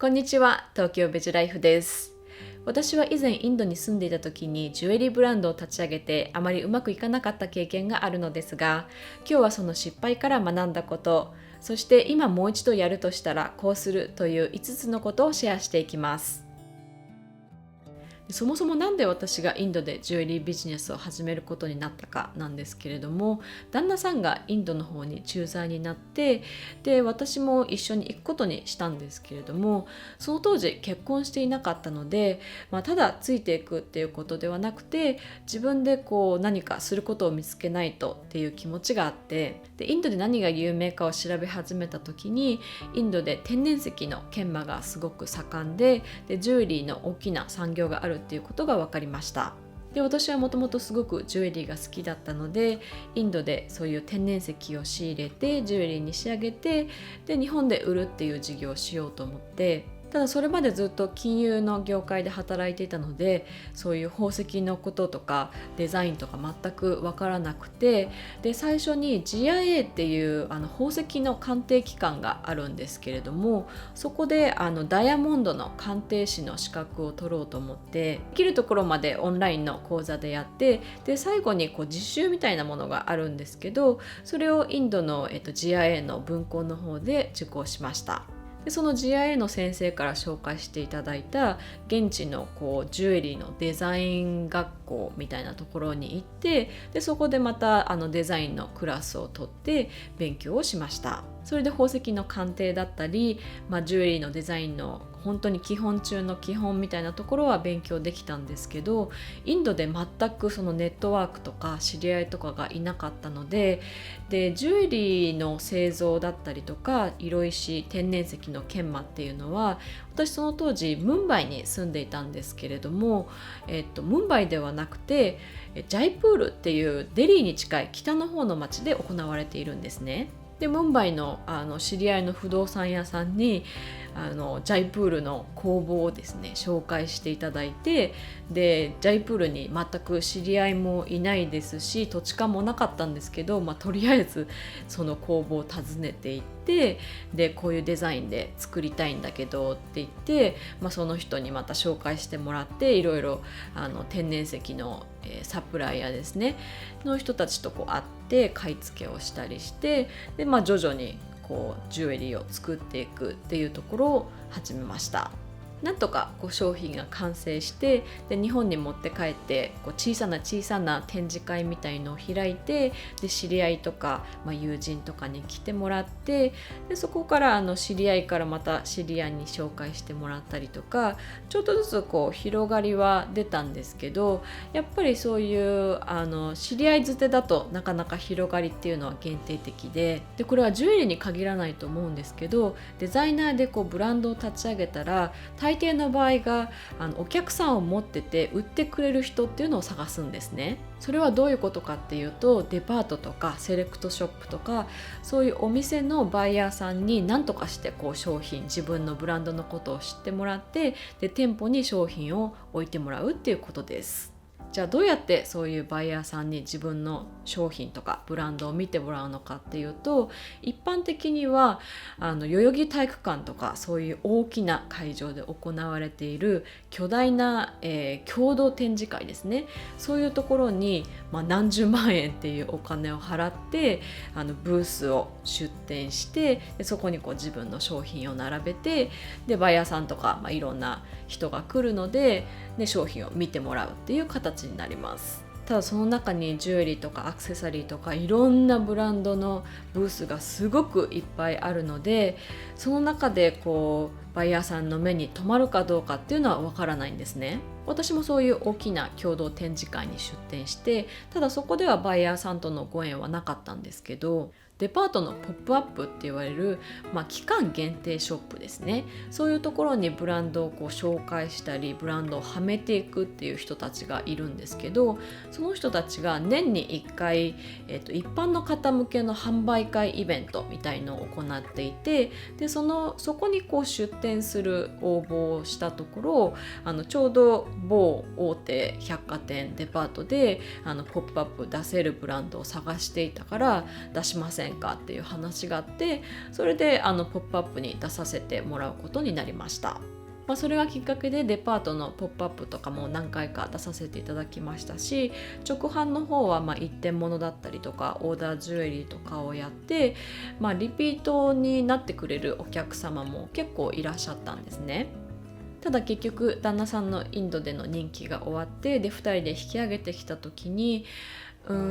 こんにちは、東京ベジライフです。私は以前インドに住んでいた時にジュエリーブランドを立ち上げてあまりうまくいかなかった経験があるのですが、今日はその失敗から学んだこと、そして今もう一度やるとしたらこうするという5つのことをシェアしていきます。そもそもなんで私がインドでジュエリービジネスを始めることになったかなんですけれども、旦那さんがインドの方に駐在になって、で私も一緒に行くことにしたんですけれども、その当時結婚していなかったので、ただついていくっていうことではなくて、自分で何かすることを見つけないとっていう気持ちがあって、でインドで何が有名かを調べ始めた時に、インドで天然石の研磨がすごく盛んで、ジュエリーの大きな産業があるっていうことが分かりました。で私はもともとすごくジュエリーが好きだったので、インドでそういう天然石を仕入れてジュエリーに仕上げて、で日本で売るっていう事業をしようと思って、ただそれまでずっと金融の業界で働いていたので、そういう宝石のこととかデザインとか全く分からなくて、で最初に GIA っていう宝石の鑑定機関があるんですけれども、そこでダイヤモンドの鑑定士の資格を取ろうと思って、できるところまでオンラインの講座でやって、で最後に実習みたいなものがあるんですけど、それをインドの、GIA の分校の方で受講しました。でその GIA の先生から紹介していただいた現地のジュエリーのデザイン学校みたいなところに行って、でそこでまたデザインのクラスを取って勉強をしました。それで宝石の鑑定だったり、ジュエリーのデザインの本当に基本中の基本みたいなところは勉強できたんですけど、インドで全くそのネットワークとか知り合いとかがいなかったので、ジュエリーの製造だったりとか色石、天然石の研磨っていうのは、私その当時ムンバイに住んでいたんですけれども、ムンバイではなくてジャイプールっていうデリーに近い北の方の町で行われているんですね。でムンバイの知り合いの不動産屋さんにジャイプールの工房をですね紹介していただいて、でジャイプールに全く知り合いもいないですし、土地勘もなかったんですけど、とりあえずその工房を訪ねていって、でこういうデザインで作りたいんだけどって言って、その人にまた紹介してもらって、いろいろ天然石のサプライヤーですねの人たちと会って買い付けをしたりして、で徐々にジュエリーを作っていくっていうところを始めました。なんとか商品が完成して、で日本に持って帰って小さな展示会みたいのを開いて、で知り合いとか、友人とかに来てもらって、でそこから知り合いからまた知り合いに紹介してもらったりとか、ちょっとずつ広がりは出たんですけど、やっぱりそういう知り合いづてだとなかなか広がりっていうのは限定的で、これはジュエリーに限らないと思うんですけど、デザイナーでブランドを立ち上げたら、大抵の場合がお客さんを持ってて売ってくれる人っていうのを探すんですね。それはどういうことかっていうと、デパートとかセレクトショップとか、そういうお店のバイヤーさんに何とかして商品、自分のブランドのことを知ってもらって、で店舗に商品を置いてもらうっていうことです。じゃあどうやってそういうバイヤーさんに自分の商品とかブランドを見てもらうのかっていうと、一般的には代々木体育館とかそういう大きな会場で行われている巨大な、共同展示会ですね、そういうところに、何十万円っていうお金を払ってブースを出展して、でそこに自分の商品を並べて、でバイヤーさんとか、いろんな人が来るので、商品を見てもらうっていう形になります。ただその中にジュエリーとかアクセサリーとかいろんなブランドのブースがすごくいっぱいあるので、その中でバイヤーさんの目に留まるかどうかっていうのはわからないんですね。私もそういう大きな共同展示会に出展して、ただそこではバイヤーさんとのご縁はなかったんですけど、デパートのポップアップって言われる、期間限定ショップですね、そういうところにブランドを紹介したり、ブランドをはめていくっていう人たちがいるんですけど、その人たちが年に1回、一般の方向けの販売会イベントみたいのを行っていて、でそこに出店する応募をしたところ、ちょうど某大手百貨店デパートでポップアップ出せるブランドを探していたから出しませんせんかっていう話があって、それでポップアップに出させてもらうことになりました。それがきっかけでデパートのポップアップとかも何回か出させていただきましたし、直販の方は一点物だったりとかオーダージュエリーとかをやって、リピートになってくれるお客様も結構いらっしゃったんですね。ただ結局旦那さんのインドでの任期が終わって、2人で引き上げてきた時に、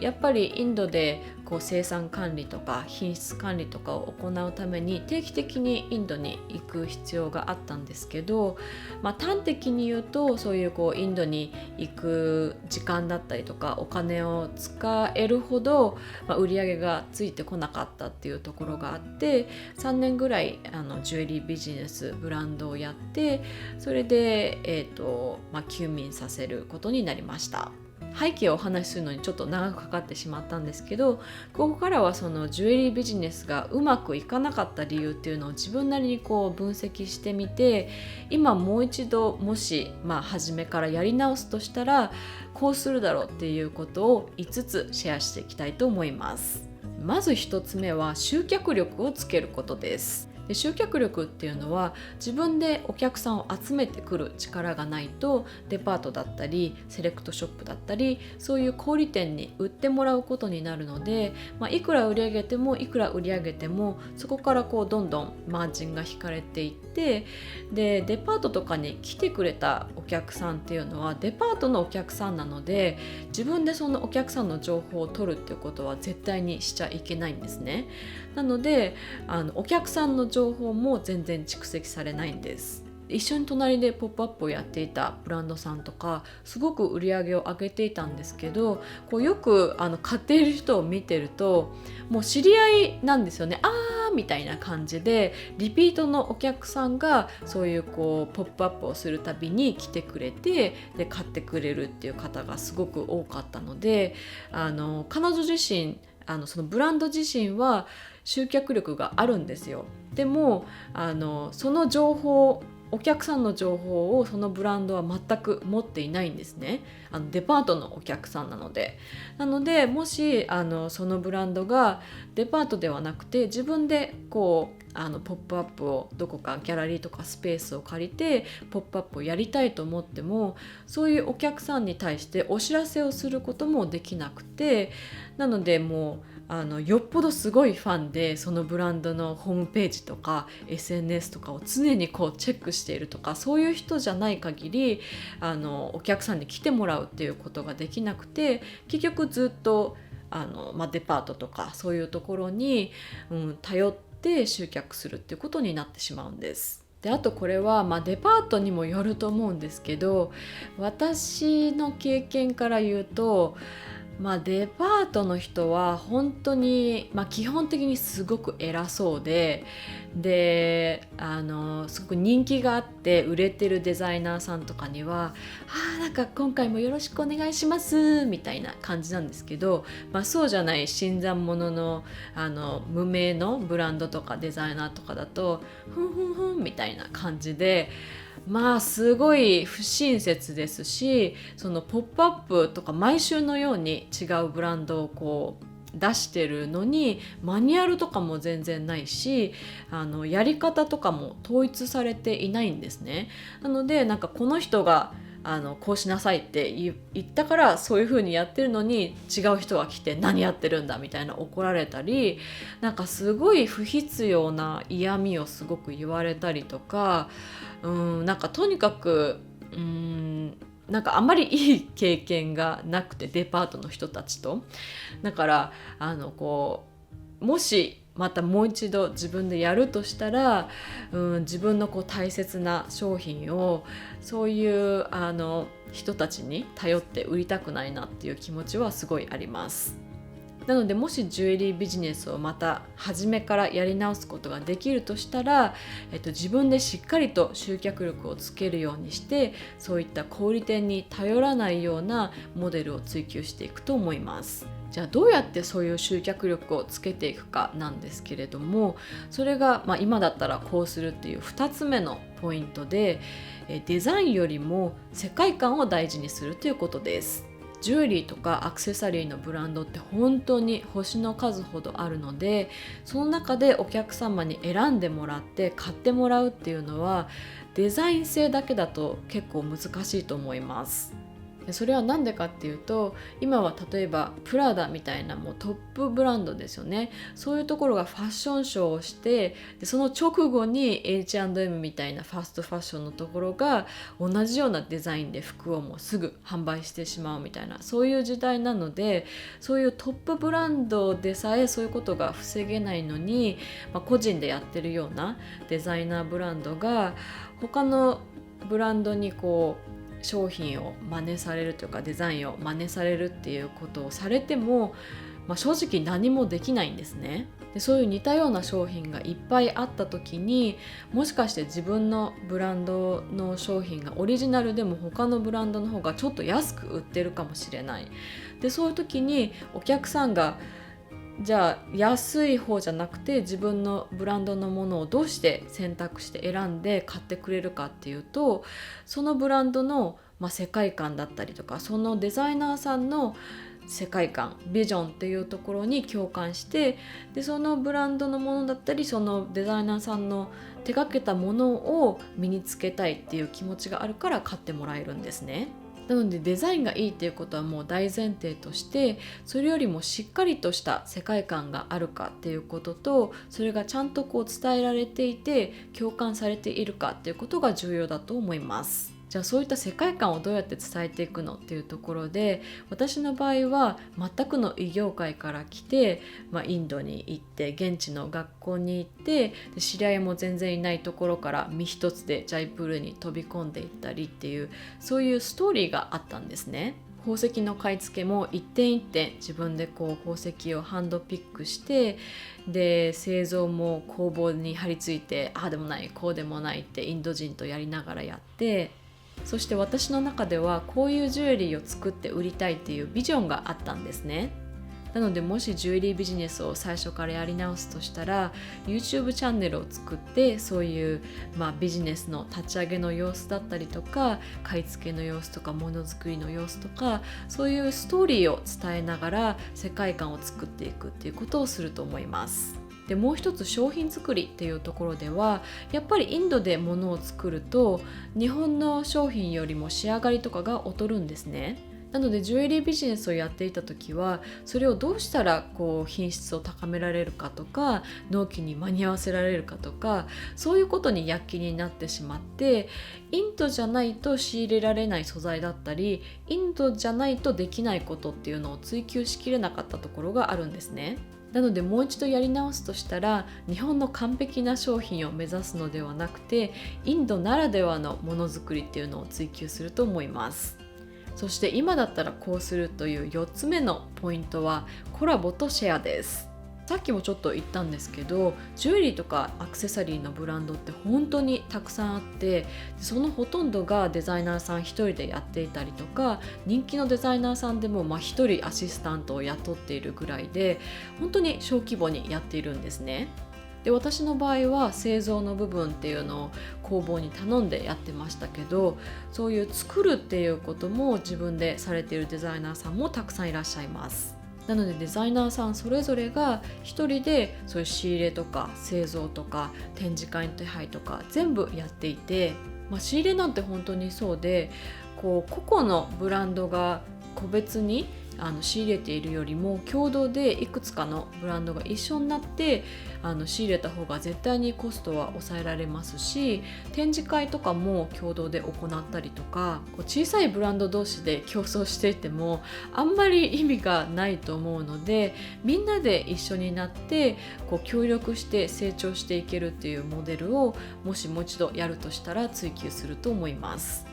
やっぱりインドで生産管理とか品質管理とかを行うために定期的にインドに行く必要があったんですけど、端的に言うとそういうインドに行く時間だったりとかお金を使えるほど、売り上げがついてこなかったっていうところがあって、3年ぐらいジュエリービジネスブランドをやって、それで、休眠させることになりました。背景をお話しするのにちょっと長くかかってしまったんですけど、ここからはそのジュエリービジネスがうまくいかなかった理由っていうのを自分なりに分析してみて、今もう一度もし初めからやり直すとしたらこうするだろうっていうことを5つシェアしていきたいと思います。まず1つ目は集客力をつけることです。で、集客力っていうのは自分でお客さんを集めてくる力がないと、デパートだったりセレクトショップだったりそういう小売店に売ってもらうことになるので、いくら売り上げてもそこからどんどんマージンが引かれていって、でデパートとかに来てくれたお客さんっていうのはデパートのお客さんなので、自分でそのお客さんの情報を取るっていうことは絶対にしちゃいけないんですね。なのでお客さんの情報も全然蓄積されないんです。一緒に隣でポップアップをやっていたブランドさんとかすごく売り上げを上げていたんですけど、よく買っている人を見てるともう知り合いなんですよね。みたいな感じでリピートのお客さんがそういうポップアップをするたびに来てくれて、で買ってくれるっていう方がすごく多かったので、彼女自身そのブランド自身は集客力があるんですよ。でもその情報、お客さんの情報をそのブランドは全く持っていないんですね。デパートのお客さんなので。もしそのブランドがデパートではなくて自分でポップアップをどこかギャラリーとかスペースを借りてポップアップをやりたいと思っても、そういうお客さんに対してお知らせをすることもできなくて、なのでもうよっぽどすごいファンでそのブランドのホームページとか SNS とかを常にチェックしているとか、そういう人じゃない限りお客さんに来てもらうっていうことができなくて、結局ずっとデパートとかそういうところに、頼って集客するっていうことになってしまうんです。で、あとこれはデパートにもよると思うんですけど、私の経験から言うとデパートの人は本当に、基本的にすごく偉そうで、すごく人気があって売れてるデザイナーさんとかにはなんか今回もよろしくお願いしますみたいな感じなんですけど、そうじゃない新参者の無名のブランドとかデザイナーとかだとふんふんふんみたいな感じですごい不親切ですし、そのポップアップとか毎週のように違うブランドを出してるのにマニュアルとかも全然ないし、やり方とかも統一されていないんですね。なのでこの人がこうしなさいって言ったからそういう風にやってるのに違う人が来て何やってるんだみたいな怒られたり、すごい不必要な嫌味をすごく言われたりとか、とにかくあんまりいい経験がなくて、デパートの人たちと。だからもしまたもう一度自分でやるとしたら、自分の大切な商品をそういう人たちに頼って売りたくないなっていう気持ちはすごいあります。なのでもしジュエリービジネスをまた初めからやり直すことができるとしたら、自分でしっかりと集客力をつけるようにして、そういった小売店に頼らないようなモデルを追求していくと思います。じゃあどうやってそういう集客力をつけていくかなんですけれども、それが今だったらこうするっていう2つ目のポイントで、デザインよりも世界観を大事にするということです。ジュエリーとかアクセサリーのブランドって本当に星の数ほどあるので、その中でお客様に選んでもらって買ってもらうっていうのはデザイン性だけだと結構難しいと思います。それは何でかっていうと、今は例えばプラダみたいなもうトップブランドですよね。そういうところがファッションショーをして、でその直後に H&M みたいなファストファッションのところが同じようなデザインで服をもうすぐ販売してしまうみたいな、そういう時代なので、そういうトップブランドでさえそういうことが防げないのに、個人でやってるようなデザイナーブランドが他のブランドに商品を真似されるというかデザインを真似されるっていうことをされても、正直何もできないんですね。でそういう似たような商品がいっぱいあった時に、もしかして自分のブランドの商品がオリジナルでも他のブランドの方がちょっと安く売ってるかもしれない。でそういう時にお客さんがじゃあ安い方じゃなくて自分のブランドのものをどうして選択して選んで買ってくれるかっていうと、そのブランドの、世界観だったりとか、そのデザイナーさんの世界観、ビジョンっていうところに共感して、でそのブランドのものだったりそのデザイナーさんの手掛けたものを身につけたいっていう気持ちがあるから買ってもらえるんですね。なのでデザインがいいっていうことはもう大前提として、それよりもしっかりとした世界観があるかっていうことと、それがちゃんと伝えられていて共感されているかっていうことが重要だと思います。じゃあそういった世界観をどうやって伝えていくのっていうところで、私の場合は全くの異業界から来て、インドに行って現地の学校に行って、で知り合いも全然いないところから身一つでジャイプールに飛び込んでいったりっていう、そういうストーリーがあったんですね。宝石の買い付けも一点一点自分で宝石をハンドピックして、で製造も工房に張り付いて、ああでもないこうでもないってインド人とやりながらやって、そして私の中ではこういうジュエリーを作って売りたいっていうビジョンがあったんですね。なのでもしジュエリービジネスを最初からやり直すとしたら YouTube チャンネルを作って、そういう、ビジネスの立ち上げの様子だったりとか、買い付けの様子とかものづくりの様子とか、そういうストーリーを伝えながら世界観を作っていくっていうことをすると思います。でもう一つ商品作りっていうところでは、やっぱりインドで物を作ると日本の商品よりも仕上がりとかが劣るんですね。なのでジュエリービジネスをやっていた時は、それをどうしたら品質を高められるかとか、納期に間に合わせられるかとか、そういうことに躍起になってしまって、インドじゃないと仕入れられない素材だったり、インドじゃないとできないことっていうのを追求しきれなかったところがあるんですね。なのでもう一度やり直すとしたら、日本の完璧な商品を目指すのではなくて、インドならではのものづくりっていうのを追求すると思います。そして今だったらこうするという4つ目のポイントはコラボとシェアです。さっきもちょっと言ったんですけど、ジュエリーとかアクセサリーのブランドって本当にたくさんあって、そのほとんどがデザイナーさん一人でやっていたりとか、人気のデザイナーさんでも一人アシスタントを雇っているぐらいで、本当に小規模にやっているんですね。で私の場合は製造の部分っていうのを工房に頼んでやってましたけど、そういう作るっていうことも自分でされているデザイナーさんもたくさんいらっしゃいます。なのでデザイナーさんそれぞれが一人でそういう仕入れとか製造とか展示会の手配とか全部やっていて、仕入れなんて本当にそうで、個々のブランドが個別に仕入れているよりも共同でいくつかのブランドが一緒になって仕入れた方が絶対にコストは抑えられますし、展示会とかも共同で行ったりとか、小さいブランド同士で競争していてもあんまり意味がないと思うので、みんなで一緒になって協力して成長していけるっていうモデルをもしもう一度やるとしたら追求すると思います。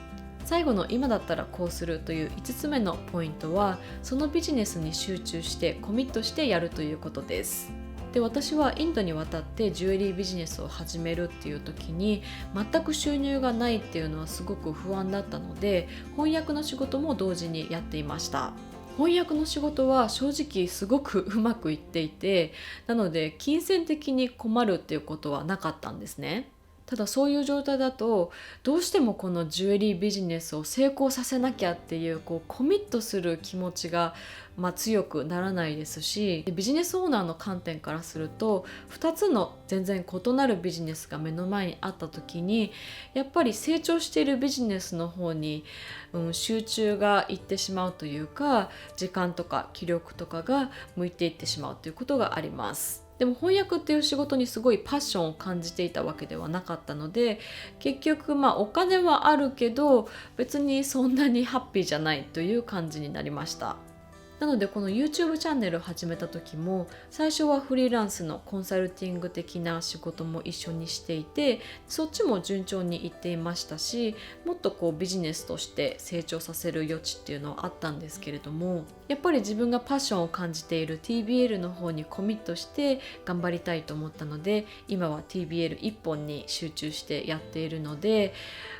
最後の今だったらこうするという5つ目のポイントは、そのビジネスに集中してコミットしてやるということです。で私はインドに渡ってジュエリービジネスを始めるっていう時に全く収入がないっていうのはすごく不安だったので、翻訳の仕事も同時にやっていました。翻訳の仕事は正直すごくうまくいっていて、なので金銭的に困るっていうことはなかったんですね。ただそういう状態だとどうしてもこのジュエリービジネスを成功させなきゃっていう、コミットする気持ちが強くならないですし、ビジネスオーナーの観点からすると2つの全然異なるビジネスが目の前にあった時にやっぱり成長しているビジネスの方に、集中がいってしまうというか、時間とか気力とかが向いていってしまうということがあります。でも翻訳っていう仕事にすごいパッションを感じていたわけではなかったので、結局お金はあるけど別にそんなにハッピーじゃないという感じになりました。なのでこの YouTube チャンネルを始めた時も最初はフリーランスのコンサルティング的な仕事も一緒にしていて、そっちも順調にいっていましたし、もっとビジネスとして成長させる余地っていうのはあったんですけれども、やっぱり自分がパッションを感じている TBL の方にコミットして頑張りたいと思ったので、今は TBL 一本に集中してやっているので、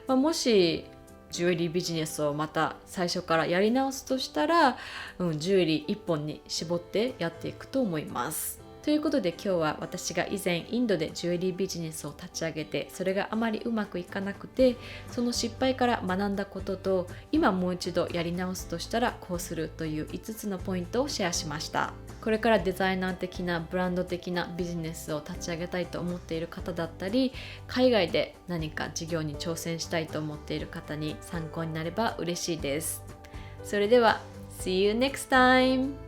もしジュエリービジネスをまた最初からやり直すとしたら、ジュエリー一本に絞ってやっていくと思います。ということで今日は私が以前インドでジュエリービジネスを立ち上げて、それがあまりうまくいかなくて、その失敗から学んだことと、今もう一度やり直すとしたらこうするという5つのポイントをシェアしました。これからデザイナー的なブランド的なビジネスを立ち上げたいと思っている方だったり、海外で何か事業に挑戦したいと思っている方に参考になれば嬉しいです。それでは See you next time!